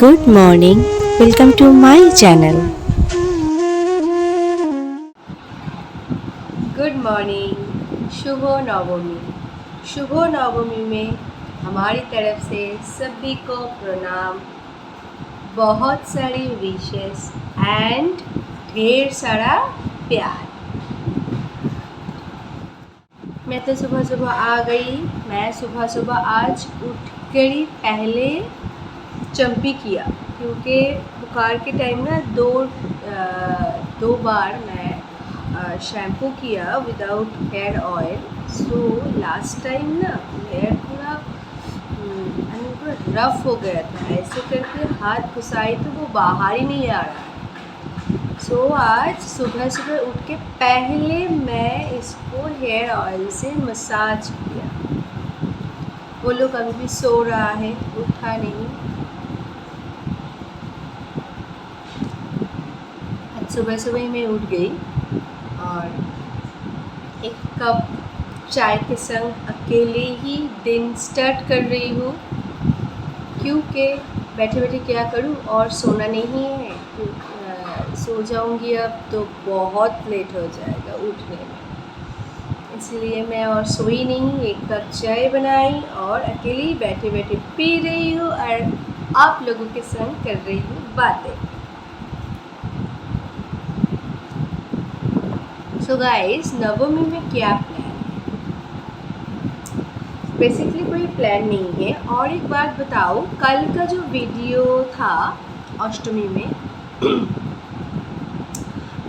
Good morning, welcome to my channel. Good morning. शुभ नवमी। शुभ नवमी में हमारी तरफ से सभी को प्रणाम, बहुत सारी विशेस एंड ढेर सारा प्यार। मैं तो सुबह सुबह आ गई। मैं सुबह सुबह आज उठ कर पहले चंपी किया, क्योंकि बुखार के टाइम ना दो बार मैं शैम्पू किया without hair oil. So last time ना हेयर पूरा रफ हो गया था। ऐसे करके हाथ घुसाई तो वो बाहर ही नहीं आ रहा है। सो आज सुबह सुबह उठ के पहले मैं इसको हेयर ऑयल से मसाज किया। वो लोग अभी भी सो रहा है, उठा नहीं। आज सुबह सुबह ही मैं उठ गई और एक कप चाय के संग अकेले ही दिन स्टार्ट कर रही हूँ, क्योंकि बैठे बैठे क्या करूँ और सोना नहीं है। सो जाऊँगी अब तो बहुत लेट हो जाएगा उठने में, इसलिए मैं और सोई नहीं। एक कप चाय बनाई और अकेले ही बैठे बैठे पी रही हूँ और आप लोगों के संग कर रही हूँ बातें। सो गाइस, नवमी में क्या प्लान है? बेसिकली कोई प्लान नहीं है। और एक बात बताओ, कल का जो वीडियो था अष्टमी में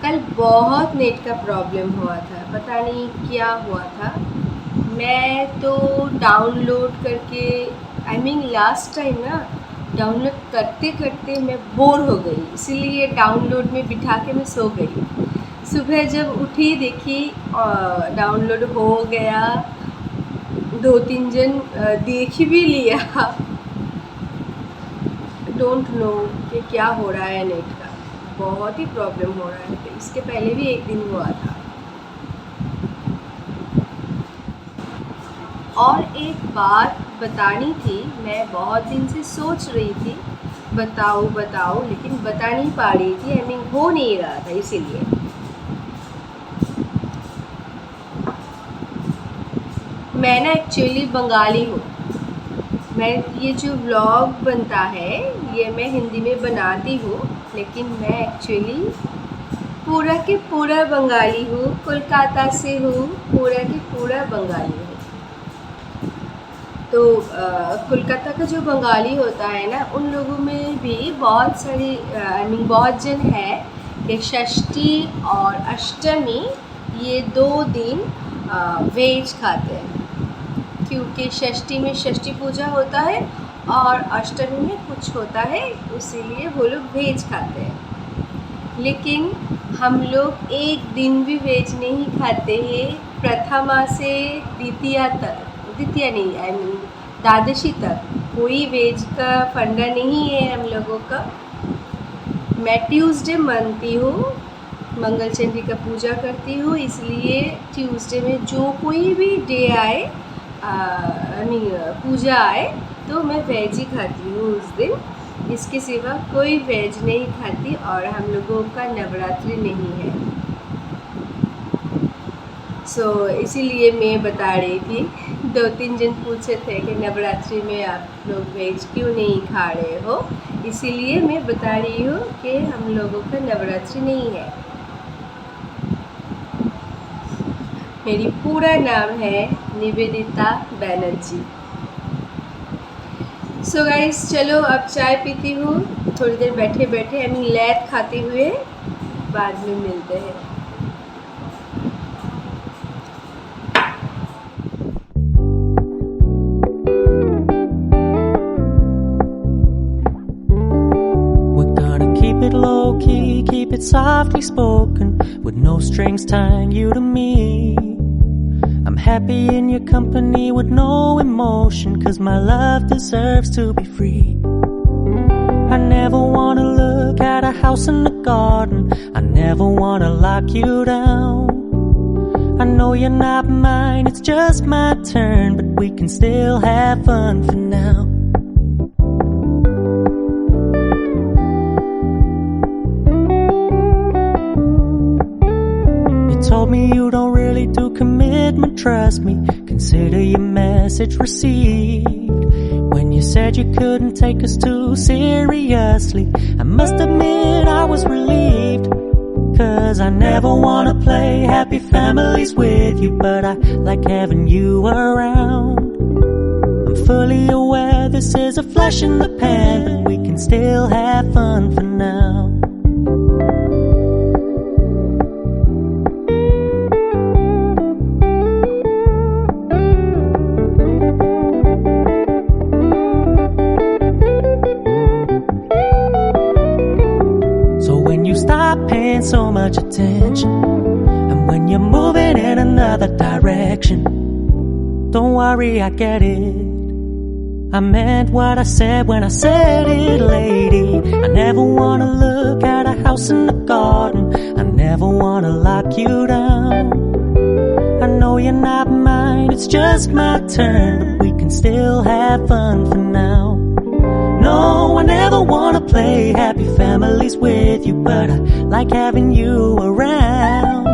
कल बहुत नेट का प्रॉब्लम हुआ था, पता नहीं क्या हुआ था। मैं तो डाउनलोड करके लास्ट टाइम ना डाउनलोड करते करते मैं बोर हो गई, इसीलिए डाउनलोड में बिठा के मैं सो गई। सुबह जब उठी देखी डाउनलोड हो गया, 2-3 जन देख भी लिया। डोंट नो कि क्या हो रहा है, नेट का बहुत ही प्रॉब्लम हो रहा है। इसके पहले भी एक दिन हुआ था। और एक बात बतानी थी, मैं बहुत दिन से सोच रही थी बताओ, लेकिन बता नहीं पा रही थी। हो नहीं रहा था, इसीलिए। मैं ना एक्चुअली बंगाली हूँ। मैं ये जो व्लॉग बनता है ये मैं हिंदी में बनाती हूँ, लेकिन मैं एक्चुअली पूरा के पूरा बंगाली हूँ। कोलकाता से हूँ, पूरा के पूरा बंगाली हूँ। तो कोलकाता का जो बंगाली होता है ना, उन लोगों में भी बहुत सारी बहुत जन है कि षष्ठी और अष्टमी ये 2 दिन वेज खाते हैं, क्योंकि षष्ठी में षष्ठी पूजा होता है और अष्टमी में कुछ होता है, इसीलिए वो लोग वेज खाते हैं। लेकिन हम लोग एक दिन भी वेज नहीं खाते हैं। प्रथमा से द्वितीया तक, द्वादशी तक कोई वेज का फंडा नहीं है हम लोगों का। मैं ट्यूसडे मानती हूँ, मंगल चंडी का पूजा करती हूँ, इसलिए ट्यूसडे में जो कोई भी डे आए पूजा आए तो मैं वेज ही खाती हूँ उस दिन। इसके सिवा कोई वेज नहीं खाती। और हम लोगों का नवरात्रि नहीं है। सो इसीलिए मैं बता रही थी। 2-3 जन पूछे थे कि नवरात्रि में आप लोग वेज क्यों नहीं खा रहे हो, इसीलिए मैं बता रही हूँ कि हम लोगों का नवरात्रि नहीं है। मेरी पूरा नाम है निवेदिता बैनर्जी। सो गाइस, चलो अब चाय पीती हूँ, थोड़ी देर बैठे बैठे लैट खाते हुए बाद में मिलते हैं। We're gonna keep it low key, keep it softly spoken, with no strings tying you to me. I'm happy in your company with no emotion, 'cause my love deserves to be free. I never wanna look at a house in the garden, I never wanna lock you down. I know you're not mine, it's just my turn, but we can still have fun for now. told me you don't really do commitment, trust me. Consider your message received. When you said you couldn't take us too seriously, I must admit I was relieved. 'Cause I never wanna play happy families with you, but I like having you around. I'm fully aware this is a flash in the pan, but we can still have fun for now. Stop paying so much attention, and when you're moving in another direction, don't worry, I get it. I meant what I said when I said it, lady. I never wanna look at a house in the garden, I never wanna lock you down. I know you're not mine, it's just my turn, but we can still have fun for now. No, I never wanna play happy families with you, but I like having you around.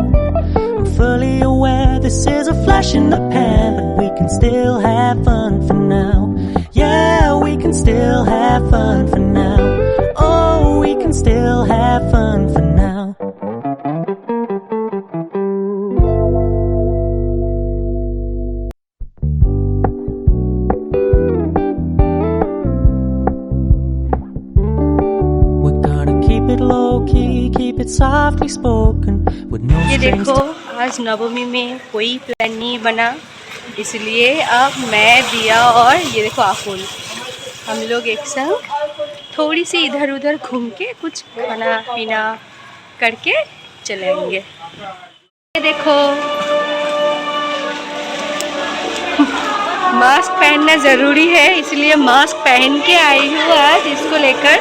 I'm fully aware this is a flash in the pan, but we can still have fun for now. Yeah, we can still have fun for now. Oh, we can still have fun for now. Keep it softly spoken with no ये strings. देखो, आज नवमी में कोई plan नहीं बना, इसलिए अब मैं, दिया और ये देखो आफुल, हम लोग एक संग थोड़ी सी इधर उधर घूम के कुछ खाना पीना करके चलेंगे। ये देखो, मास्क पहनना ज़रूरी है, इसलिए मास्क पहन के आई हूँ आज इसको लेकर,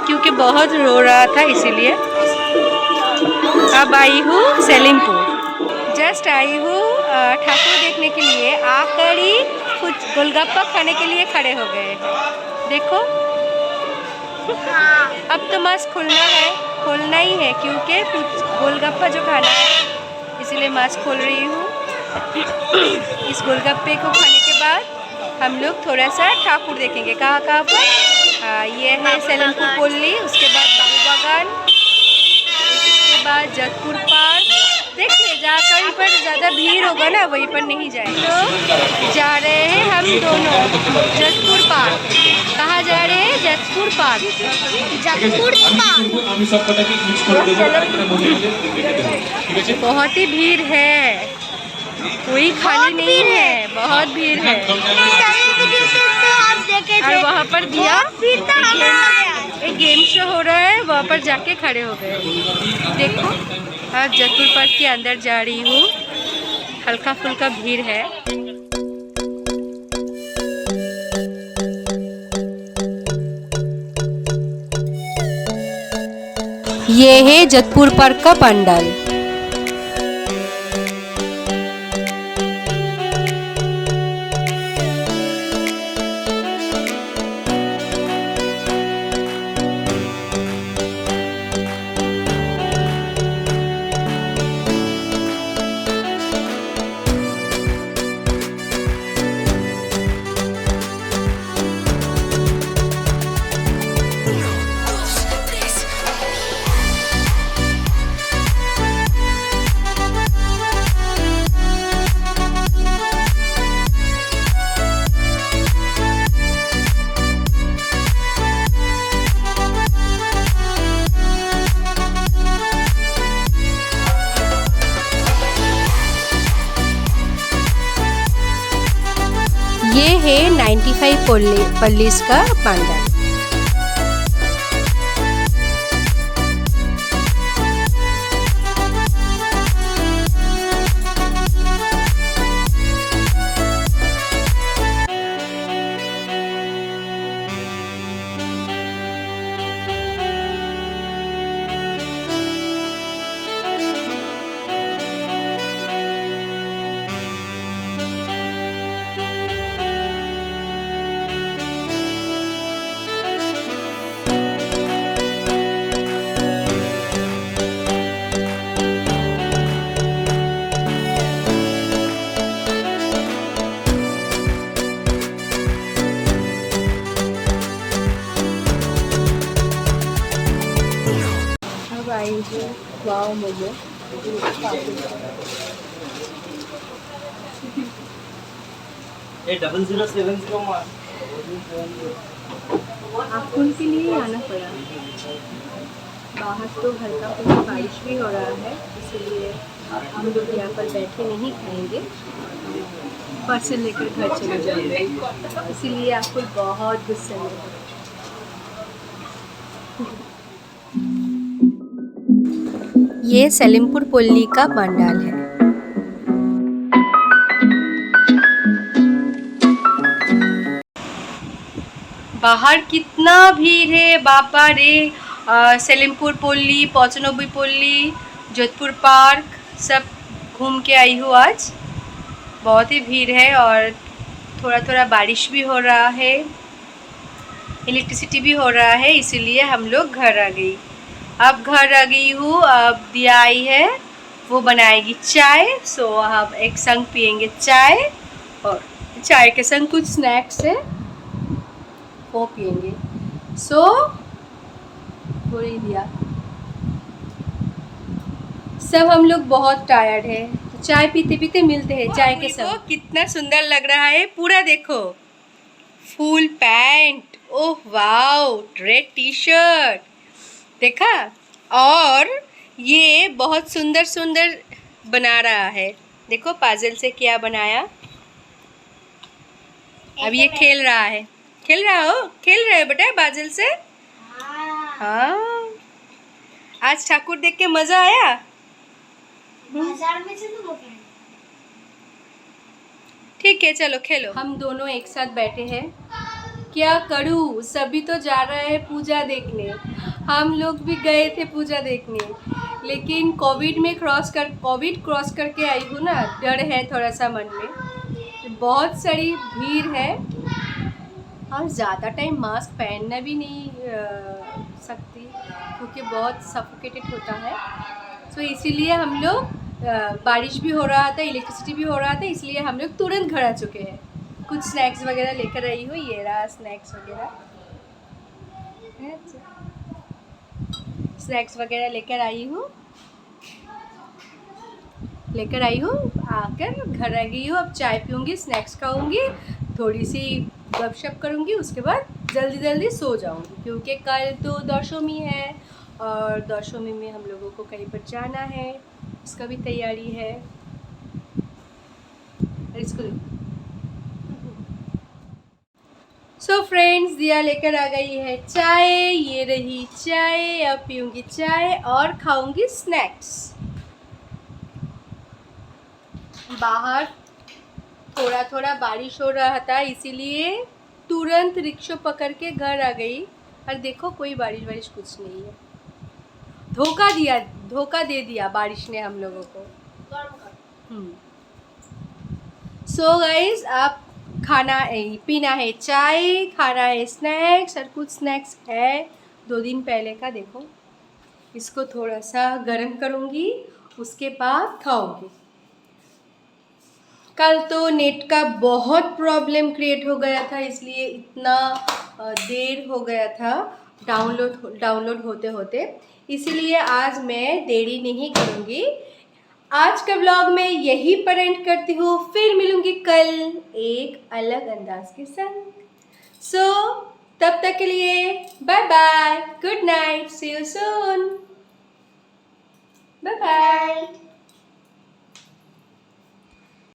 क्योंकि बहुत रो रहा था इसीलिए। अब आई हूँ सलीमपुर, जस्ट आई हूँ ठाकुर देखने के लिए, आखिरी कुछ गोलगप्पा खाने के लिए खड़े हो गए। देखो, अब तो मास्क खोलना ही है, क्योंकि कुछ गोलगप्पा जो खाना है, इसीलिए मास्क खोल रही हूँ। इस गोलगप्पे को खाने के बाद हम लोग थोड़ा सा ठाकुर देखेंगे। कहाँ पर? ये है सलीमपुर कोल्ली, उसके बाद बाबू बागान, उसके बाद जतपुर पार्क। देखिए, जहाँ कहीं पर ज़्यादा भीड़ होगा ना, वहीं पर नहीं जाएंगे। तो जा रहे हैं हम दोनों जतपुर पार्क। कहाँ जा रहे हैं? जतपुर पार्क। बहुत ही भीड़ है, कोई खाली नहीं है, बहुत भीड़ है। और वहाँ पर दिया एक गेम शो हो रहा है, वहाँ पर जाके खड़े हो गए। देखो, आज जतपुर पार्क के अंदर जा रही हूँ, हल्का फुल्का भीड़ है। ये है जतपुर पार्क का पंडाल। ये है 95 पल्लीस का पंडाल। आई हूँ वाव मोमो। आपको उनके लिए ही आना पड़ा। बाहर तो हल्का फुल्का बारिश भी हो रहा है, इसलिए हम लोग यहाँ पर बैठे नहीं खाएंगे, पार्सल लेकर घर चले जाएंगे। इसीलिए आपको बहुत गुस्सा है। ये सलीमपुर पल्ली का पंडाल है। बाहर कितना भीड़ है बापा रे। सलीमपुर पल्ली, 95 पल्ली, जोधपुर पार्क सब घूम के आई हूँ आज। बहुत ही भीड़ है और थोड़ा थोड़ा बारिश भी हो रहा है, इलेक्ट्रिसिटी भी हो रहा है, इसीलिए हम लोग घर आ गई। अब घर आ गई हूँ। अब दिया आई है, वो बनाएगी चाय। सो अब एक संग पियेंगे चाय और चाय के संग कुछ स्नैक्स है वो पियेंगे। सो थोड़ी दिया सब हम लोग बहुत टायर्ड है, तो चाय पीते पीते मिलते हैं चाय के संग। कितना सुंदर लग रहा है, पूरा देखो, full pant, oh wow, red T shirt देखा। और ये बहुत सुंदर सुंदर बना रहा है, देखो पाजल से क्या बनाया। अब ये खेल रहा है, खेल रहे हो बेटा पाजल से। हाँ, आज ठाकुर देख के मजा आया। बाजार में से तो ठीक है चलो खेलो। हम दोनों एक साथ बैठे हैं, क्या करूँ, सभी तो जा रहे हैं पूजा देखने, हम लोग भी गए थे पूजा देखने, लेकिन कोविड क्रॉस करके आई हूँ ना, डर है थोड़ा सा मन में, बहुत सारी भीड़ है और ज़्यादा टाइम मास्क पहनना भी नहीं सकती क्योंकि बहुत सफोकेटेड होता है। तो इसीलिए हम लोग, बारिश भी हो रहा था, इलेक्ट्रिसिटी भी हो रहा था, इसलिए हम लोग तुरंत घर आ चुके हैं। कुछ स्नैक्स वगैरह लेकर आई हूँ, ये रहा स्नैक्स वगैरह, लेकर आई हूँ, आकर घर आ गई हूँ। अब चाय पीऊँगी, स्नैक्स खाऊँगी, थोड़ी सी गपशप करूँगी, उसके बाद जल्दी जल्दी सो जाऊँगी क्योंकि कल तो दशमी है और दशमी में हम लोगों को कहीं पर जाना है, उसका भी तैयारी है। सो फ्रेंड्स, दिया लेकर आ गई है चाय, ये रही चाय। अब पीऊँगी चाय और खाऊँगी स्नैक्स। बाहर थोड़ा थोड़ा बारिश हो रहा था, इसीलिए तुरंत रिक्शा पकड़ के घर आ गई और देखो कोई बारिश कुछ नहीं है। धोखा दे दिया बारिश ने हम लोगों को। सो गाइज, आप पीना है चाय, खाना है स्नैक्स, और कुछ स्नैक्स है 2 दिन पहले का, देखो इसको थोड़ा सा गर्म करूँगी, उसके बाद खाऊंगी। कल तो नेट का बहुत प्रॉब्लम क्रिएट हो गया था, इसलिए इतना देर हो गया था डाउनलोड होते होते, इसीलिए आज मैं देरी नहीं करूँगी। आज का व्लॉग मैं यही पर एंड करती हूँ, फिर मिलूँगी कल एक अलग अंदाज के संग। सो तब तक के लिए bye bye, good night, see you soon, bye bye.